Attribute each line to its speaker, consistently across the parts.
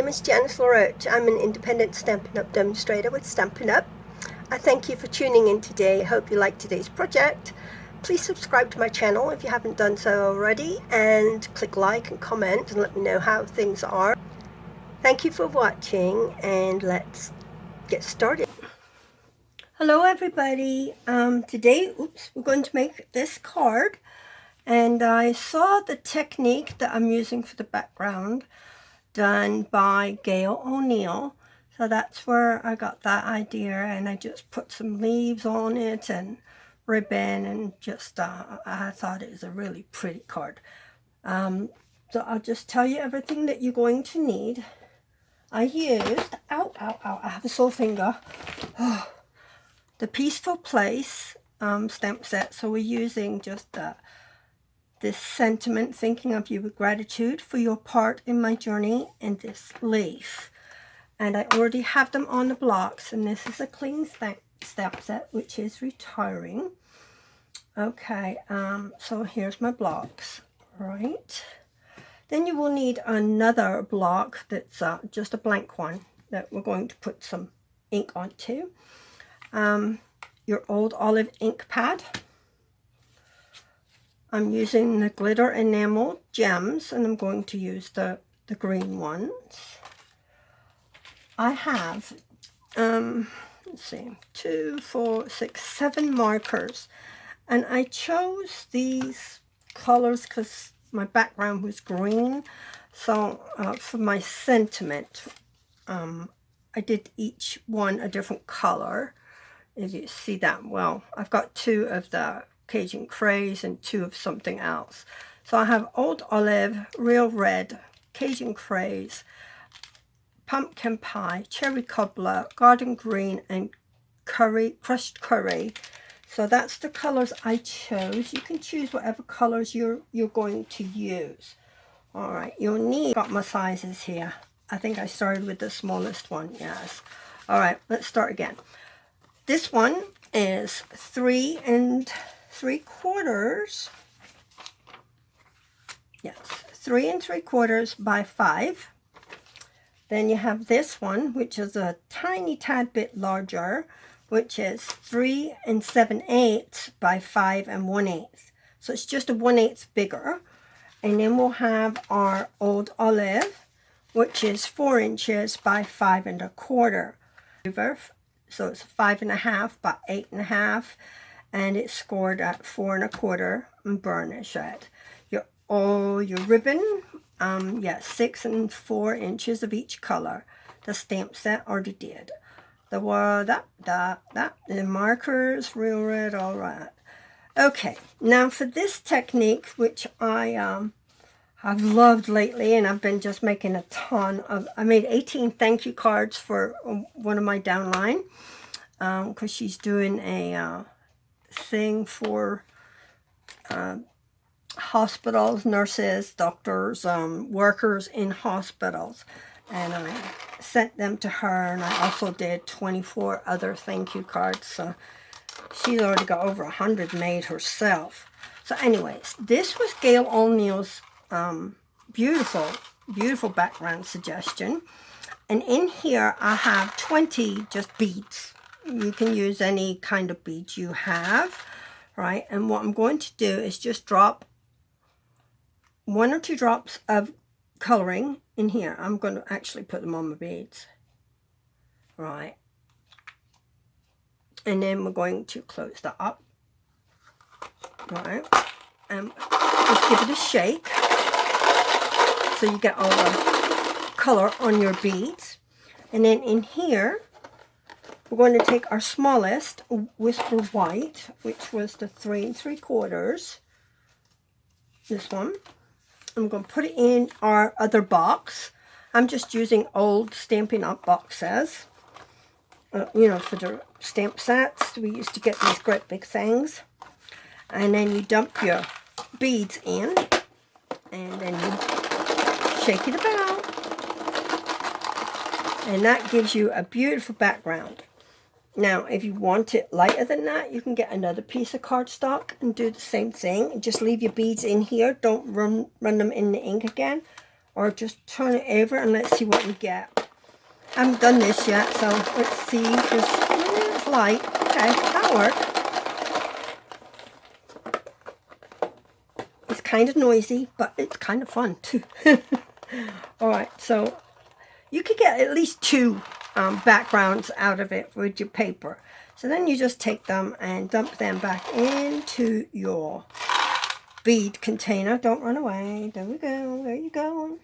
Speaker 1: name is Janice LaRoche. I'm an independent Stampin' Up! Demonstrator with Stampin' Up! I thank you for tuning in today. I hope you like today's project. Please subscribe to my channel if you haven't done so already, and click like and comment and let me know how things are. Thank you for watching, and let's get started. Hello everybody. Today, we're going to make this card, and I saw the technique that I'm using for the background done by Gail O'Neill, so that's where I got that idea, and I just put some leaves on it and ribbon, and just I thought it was a really pretty card. So I'll just tell you everything that you're going to need. I used, I have a sore finger, the Peaceful Place stamp set. So we're using just this sentiment, thinking of you with gratitude for your part in my journey, and this leaf. And I already have them on the blocks, and this is a clean stamp set, which is retiring. Okay, so here's my blocks, right? Then you will need another block that's just a blank one that we're going to put some ink onto. Your old olive ink pad. I'm using the glitter enamel gems, and I'm going to use the green ones. I have, let's see, 2, 4, 6, 7 markers. And I chose these colors because my background was green. So for my sentiment, I did each one a different color. If you see that well, I've got 2 of the Cajun Craze and 2 of something else. So I have Old Olive, Real Red, Cajun Craze, Pumpkin Pie, Cherry Cobbler, Garden Green, and Curry, Crushed Curry. So that's the colors I chose. You can choose whatever colors you're going to use. All right, you'll need, got my sizes here. I think I started with the smallest one, yes. All right, let's start again. This one is 3 3/4. Yes, 3 3/4 by 5. Then you have this one, which is a tiny tad bit larger, which is 3 7/8 by 5 1/8. So it's just a 1/8 bigger. And then we'll have our Old Olive, which is 4 inches by 5 1/4. So it's 5 1/2 by 8 1/2, and it's scored at 4 1/4 and burnish it. Your ribbon, yes, 6 and 4 inches of each color. The stamp set already did. The markers, Real Red, all right. Okay, now for this technique, which I've loved lately, and I've been just making a ton of, I made 18 thank you cards for one of my downline, because she's doing a thing for hospitals, nurses, doctors, workers in hospitals, and I sent them to her, and I also did 24 other thank you cards. So she's already got over 100 made herself. So anyways, this was Gail O'Neill's beautiful background suggestion, and in here I have 20 just beads. You can use any kind of beads you have, right? And what I'm going to do is just drop 1 or 2 drops of coloring in here. I'm going to actually put them on my beads, right? And then we're going to close that up, right? And just give it a shake so you get all the color on your beads. And then in here, we're going to take our smallest Whisper White, which was the 3 3/4. This one. I'm going to put it in our other box. I'm just using old Stampin' Up! Boxes. You know, for the stamp sets, we used to get these great big things. And then you dump your beads in, and then you shake it about. And that gives you a beautiful background. Now, if you want it lighter than that, you can get another piece of cardstock and do the same thing. Just leave your beads in here. Don't run them in the ink again. or just turn it over and let's see what we get. I haven't done this yet, so let's see. It's light. Okay, that'll work. It's kind of noisy, but it's kind of fun too. Alright, so you could get at least 2 backgrounds out of it with your paper. So then you just take them and dump them back into your bead container. Don't run away. There we go. There you go.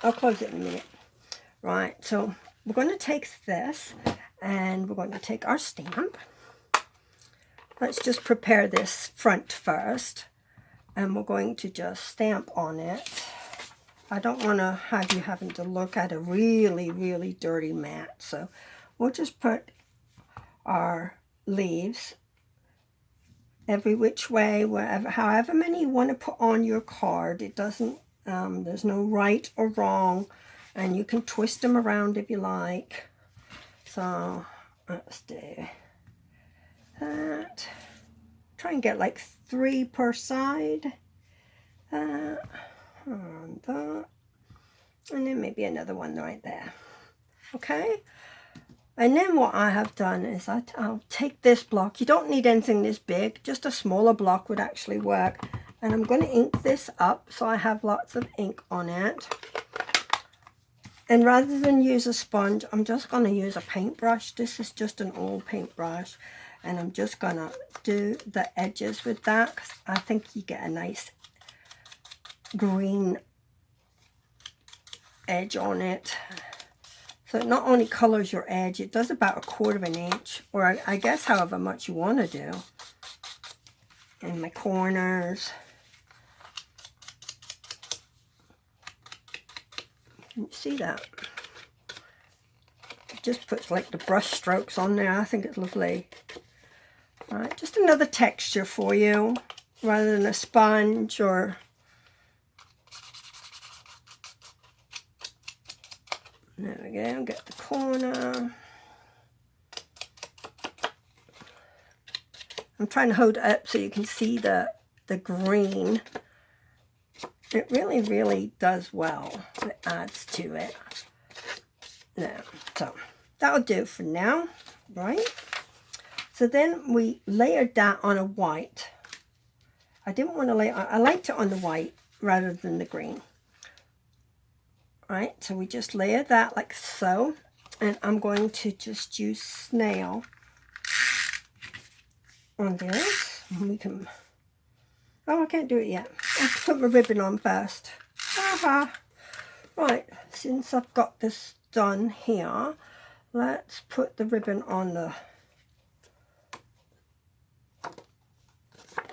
Speaker 1: I'll close it in a minute. Right, so we're going to take this and we're going to take our stamp. Let's just prepare this front first, and we're going to just stamp on it. I don't want to have you having to look at a really, really dirty mat, so we'll just put our leaves every which way, wherever, however many you want to put on your card. It doesn't, there's no right or wrong, and you can twist them around if you like. So let's do that. Try and get like 3 per side. And that. And then maybe another one right there. Okay. And then what I have done is I'll take this block. You don't need anything this big. Just a smaller block would actually work. And I'm going to ink this up so I have lots of ink on it. And rather than use a sponge, I'm just going to use a paintbrush. This is just an old paintbrush. And I'm just going to do the edges with that, because I think you get a nice green edge on it. So it not only colors your edge, it does about 1/4 of an inch, or I guess however much you want to do. In my corners. Can you see that? It just puts like the brush strokes on there. I think it's lovely. All right, just another texture for you, rather than a sponge or... There we go, get the corner. I'm trying to hold it up so you can see the green. It really, really does well. It adds to it. Now, so that'll do for now, right? So then we layered that on a white. I didn't want to lay, I liked it on the white rather than the green. Right, so we just layer that like so, and I'm going to just use snail on this. We can, oh, I can't do it yet. I have to put my ribbon on first. Aha. Right, since I've got this done here, let's put the ribbon on the,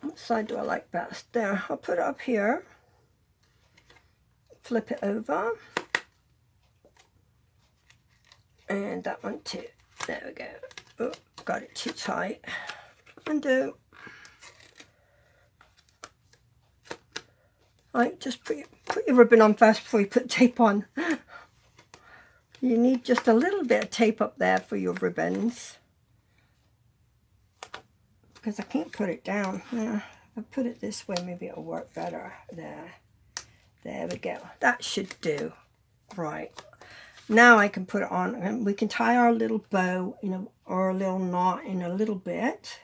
Speaker 1: what side do I like best? There, I'll put it up here, flip it over. And that one too. There we go. Oh, got it too tight. Undo. Right, just put your ribbon on first before you put tape on. You need just a little bit of tape up there for your ribbons, because I can't put it down. If I put it this way, maybe it'll work better. There we go. That should do. Right. Now I can put it on, and we can tie our little bow, or a little knot in a little bit.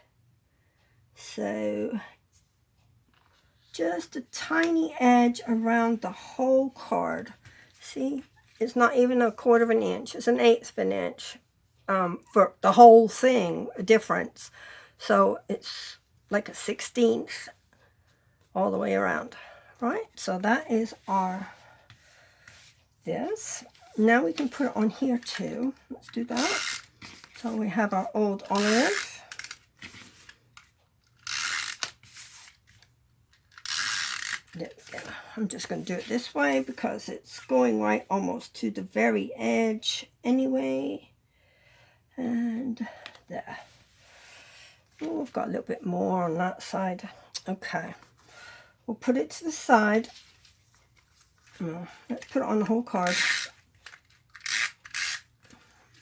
Speaker 1: So just a tiny edge around the whole card. See, it's not even 1/4 of an inch. It's 1/8 of an inch for the whole thing, a difference. So it's like a 1/16 all the way around, right? So that is our this. Now we can put it on here too. Let's do that. So we have our old olive. There we go. I'm just going to do it this way because it's going right almost to the very edge anyway. And there. Oh, we've got a little bit more on that side. Okay. We'll put it to the side. Let's put it on the whole card.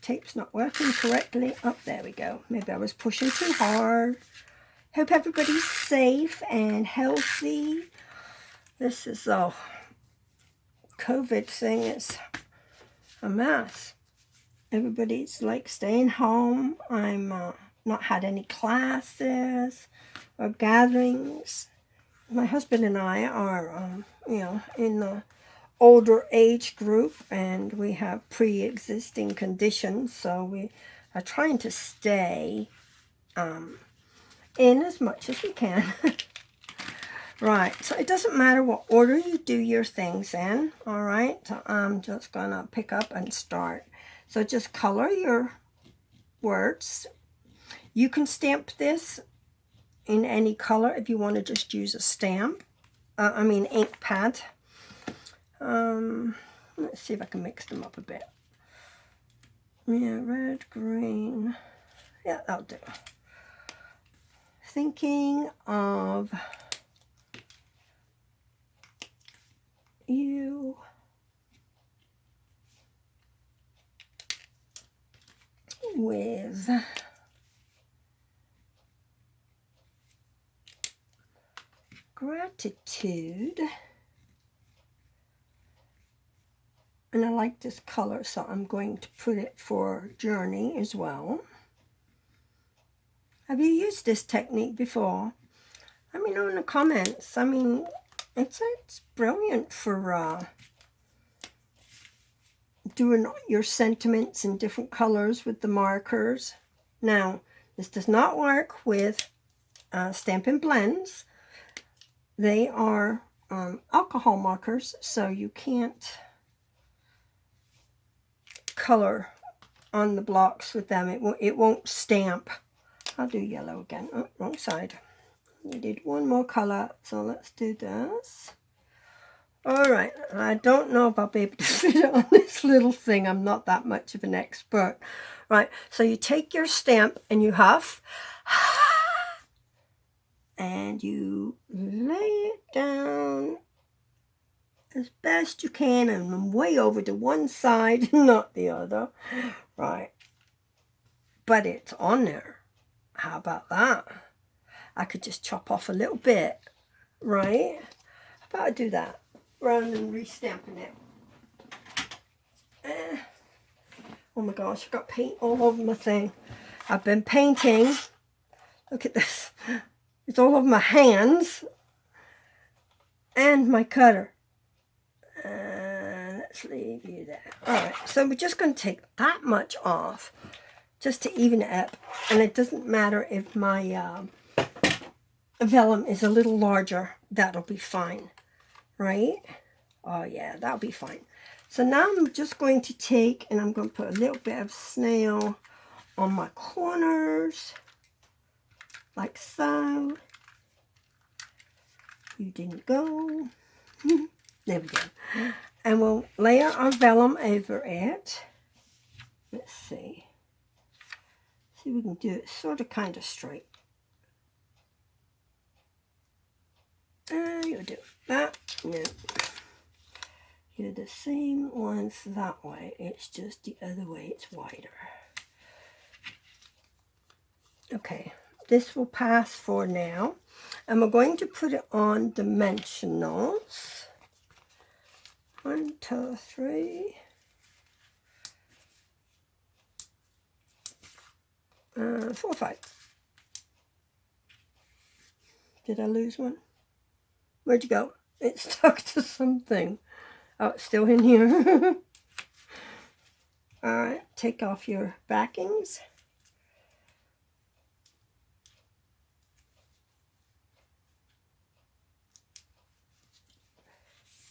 Speaker 1: Tape's not working correctly. Oh, there we go. Maybe I was pushing too hard. Hope everybody's safe and healthy. This is a COVID thing. It's a mess. Everybody's like staying home. I'm not had any classes or gatherings. My husband and I are, in the older age group, and we have pre-existing conditions, so we are trying to stay in as much as we can. Right, so it doesn't matter what order you do your things in, all right? So I'm just gonna pick up and start. So just color your words. You can stamp this in any color if you want to just use a stamp. Ink pad. Let's see if I can mix them up a bit. Yeah, red, green. Yeah, that'll do. Thinking of you with gratitude. And I like this color, so I'm going to put it for Journey as well. Have you used this technique before? Let me know in the comments. It's brilliant for doing your sentiments in different colors with the markers. Now, this does not work with Stampin' Blends. They are alcohol markers, so you can't color on the blocks with them. It won't stamp. I'll do yellow again. Oh, wrong side. We did one more color, so let's do this. All right, I don't know if I'll be able to fit it on this little thing. I'm not that much of an expert. Right, so you take your stamp and you huff, and you lay it down as best you can, and I'm way over to one side, not the other. Right, but it's on there. How about that? I could just chop off a little bit, right? How about I do that rather than re-stamping it? Oh my gosh, I've got paint all over my thing. I've been painting. Look at this. It's all over my hands and my cutter. Let's leave you there. All right, so we're just going to take that much off just to even it up. And it doesn't matter if my vellum is a little larger. That'll be fine, right? Oh yeah, that'll be fine. So now I'm just going to take, and I'm going to put a little bit of snail on my corners, like so. You didn't go. There we go. And we'll layer our vellum over it. Let's see. See if we can do it sort of kind of straight. You'll do that. No. You're the same ones that way. It's just the other way. It's wider. Okay. This will pass for now. And we're going to put it on dimensionals. 1, 2, 3. 4, 5. Did I lose one? Where'd you go? It's stuck to something. Oh, it's still in here. All right, take off your backings.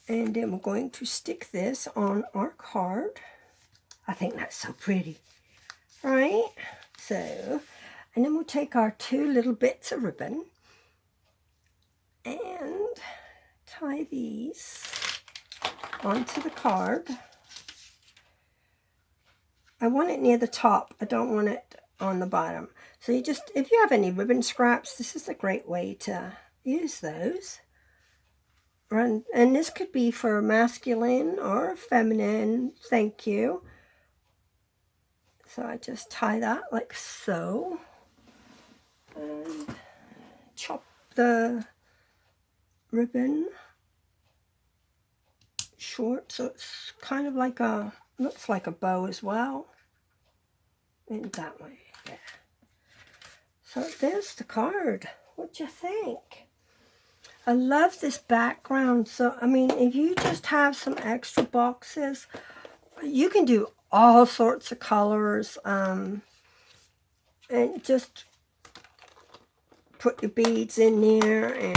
Speaker 1: And then we're going to stick this on our card. I think that's so pretty, right? So, and then we'll take our 2 little bits of ribbon and tie these onto the card. I want it near the top. I don't want it on the bottom. So you just, if you have any ribbon scraps, this is a great way to use those. And this could be for masculine or feminine, thank you. So I just tie that like so. And chop the ribbon short, so it's kind of like a, looks like a bow as well. In that way, yeah. So there's the card. What do you think? I love this background. So, I mean, if you just have some extra boxes, you can do all sorts of colors, and just put your beads in there and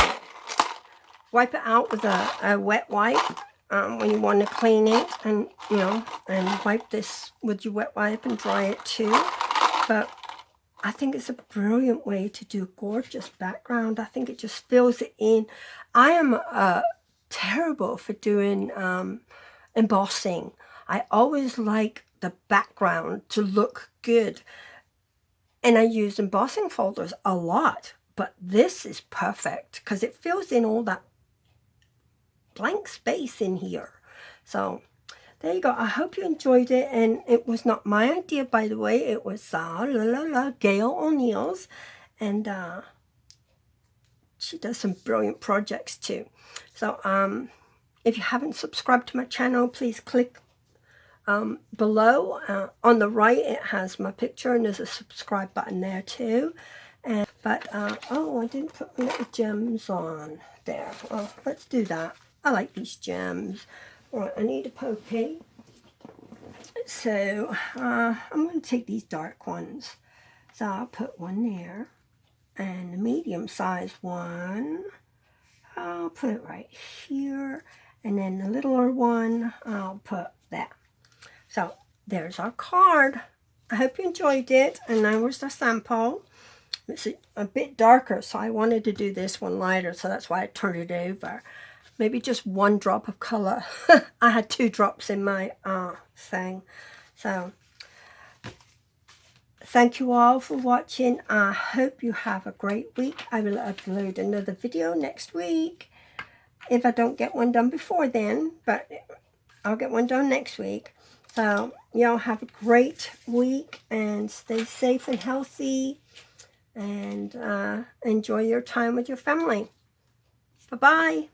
Speaker 1: wipe it out with a wet wipe when you want to clean it, and you know, and wipe this with your wet wipe and dry it too. But I think it's a brilliant way to do a gorgeous background. I think it just fills it in. I am terrible for doing embossing. I always like the background to look good, and I use embossing folders a lot, but this is perfect because it fills in all that blank space in here. So there you go. I hope you enjoyed it, and it was not my idea, by the way. It was Gail O'Neill's, and she does some brilliant projects too. So if you haven't subscribed to my channel, please click below. On the right, it has my picture, and there's a subscribe button there too. And oh, I didn't put my little gems on there. Well, let's do that. I like these gems. Right, I need a pokey. So I'm going to take these dark ones. So I'll put one there, and the medium size one, I'll put it right here, and then the littler one, I'll put there. So there's our card. I hope you enjoyed it, and now was the sample. It's a bit darker, so I wanted to do this one lighter, so that's why I turned it over. Maybe just one drop of color. I had 2 drops in my thing. So thank you all for watching. I hope you have a great week. I will upload another video next week, if I don't get one done before then, but I'll get one done next week. So y'all have a great week, and stay safe and healthy, and enjoy your time with your family. Bye-bye.